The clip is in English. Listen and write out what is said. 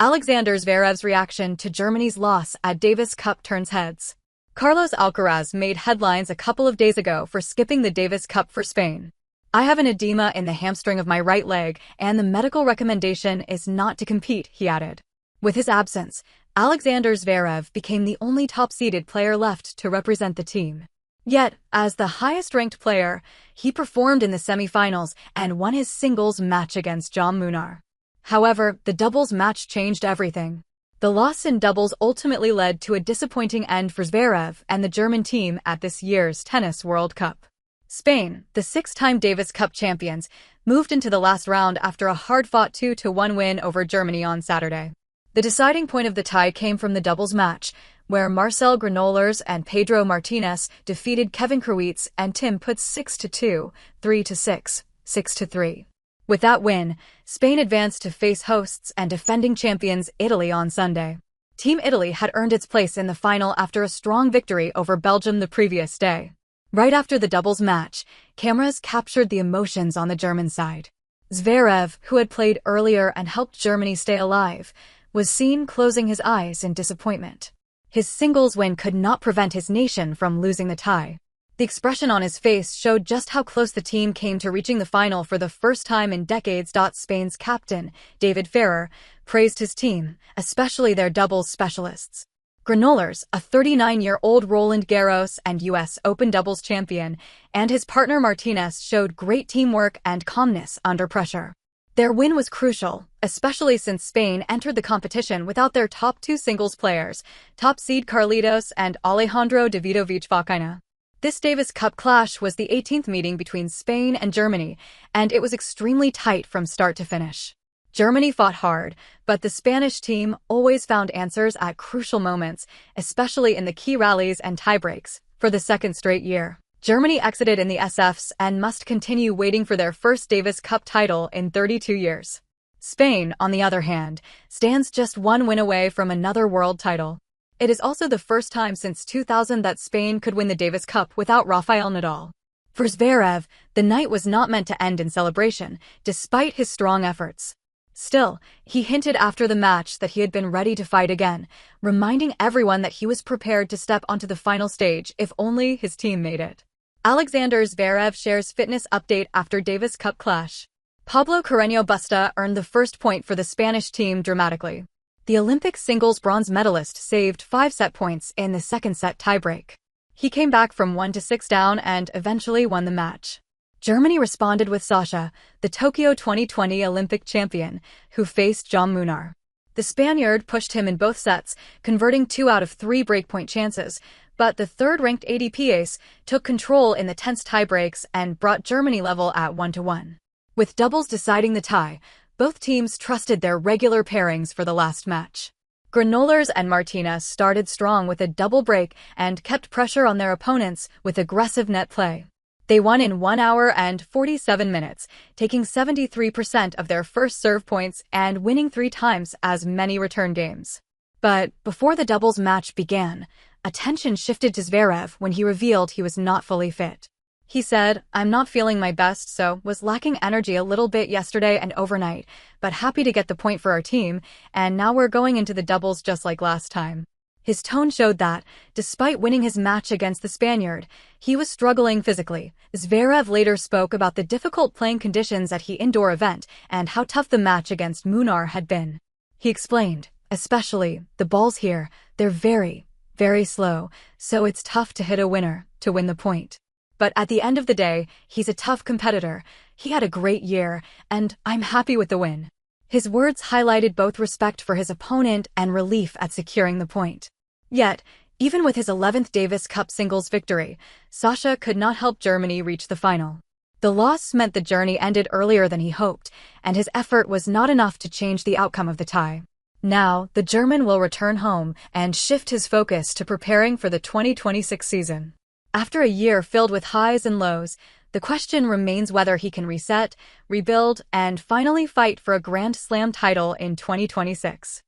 Alexander Zverev's reaction to Germany's loss at Davis Cup turns heads. Carlos Alcaraz made headlines a couple of days ago for skipping the Davis Cup for Spain. "I have an edema in the hamstring of my right leg, and the medical recommendation is not to compete," he added. With his absence, Alexander Zverev became the only top-seeded player left to represent the team. Yet, as the highest-ranked player, he performed in the semifinals and won his singles match against Jan Munar. However, the doubles match changed everything. The loss in doubles ultimately led to a disappointing end for Zverev and the German team at this year's Tennis World Cup. Spain, the six-time Davis Cup champions, moved into the last round after a hard-fought 2-1 win over Germany on Saturday. The deciding point of the tie came from the doubles match, where Marcel Granollers and Pedro Martinez defeated Kevin Krawitz and Tim Putz 6-2, 3-6, 6-3. With that win, Spain advanced to face hosts and defending champions Italy on Sunday. Team Italy had earned its place in the final after a strong victory over Belgium the previous day. Right after the doubles match, cameras captured the emotions on the German side. Zverev, who had played earlier and helped Germany stay alive, was seen closing his eyes in disappointment. His singles win could not prevent his nation from losing the tie. The expression on his face showed just how close the team came to reaching the final for the first time in decades. Spain's captain, David Ferrer, praised his team, especially their doubles specialists. Granollers, a 39-year-old Roland Garros and U.S. Open doubles champion, and his partner Martinez showed great teamwork and calmness under pressure. Their win was crucial, especially since Spain entered the competition without their top two singles players, top seed Carlitos and Alejandro Davidovich Fokina. This Davis Cup clash was the 18th meeting between Spain and Germany, and it was extremely tight from start to finish. Germany fought hard, but the Spanish team always found answers at crucial moments, especially in the key rallies and tiebreaks. For the second straight year, Germany exited in the SFs and must continue waiting for their first Davis Cup title in 32 years. Spain, on the other hand, stands just one win away from another world title. It is also the first time since 2000 that Spain could win the Davis Cup without Rafael Nadal. For Zverev, the night was not meant to end in celebration, despite his strong efforts. Still, he hinted after the match that he had been ready to fight again, reminding everyone that he was prepared to step onto the final stage if only his team made it. Alexander Zverev shares fitness update after Davis Cup clash. Pablo Carreño Busta earned the first point for the Spanish team dramatically. The Olympic singles bronze medalist saved 5 set points in the second set tiebreak. He came back from 1-6 down and eventually won the match. Germany responded with Sasha, the Tokyo 2020 Olympic champion, who faced Jan Munar. The Spaniard pushed him in both sets, converting 2 out of 3 breakpoint chances, but the third-ranked ATP ace took control in the tense tiebreaks and brought Germany level at 1-1. With doubles deciding the tie, both teams trusted their regular pairings for the last match. Granollers and Martinez started strong with a double break and kept pressure on their opponents with aggressive net play. They won in 1 hour and 47 minutes, taking 73% of their first serve points and winning 3 times as many return games. But before the doubles match began, attention shifted to Zverev when he revealed he was not fully fit. He said, "I'm not feeling my best, so was lacking energy a little bit yesterday and overnight, but happy to get the point for our team, and now we're going into the doubles just like last time." His tone showed that, despite winning his match against the Spaniard, he was struggling physically. Zverev later spoke about the difficult playing conditions at the indoor event and how tough the match against Munar had been. He explained, "Especially, the balls here, they're very, very slow, so it's tough to hit a winner, to win the point. But at the end of the day, he's a tough competitor. He had a great year, and I'm happy with the win." His words highlighted both respect for his opponent and relief at securing the point. Yet, even with his 11th Davis Cup singles victory, Sasha could not help Germany reach the final. The loss meant the journey ended earlier than he hoped, and his effort was not enough to change the outcome of the tie. Now, the German will return home and shift his focus to preparing for the 2026 season. After a year filled with highs and lows, the question remains whether he can reset, rebuild, and finally fight for a Grand Slam title in 2026.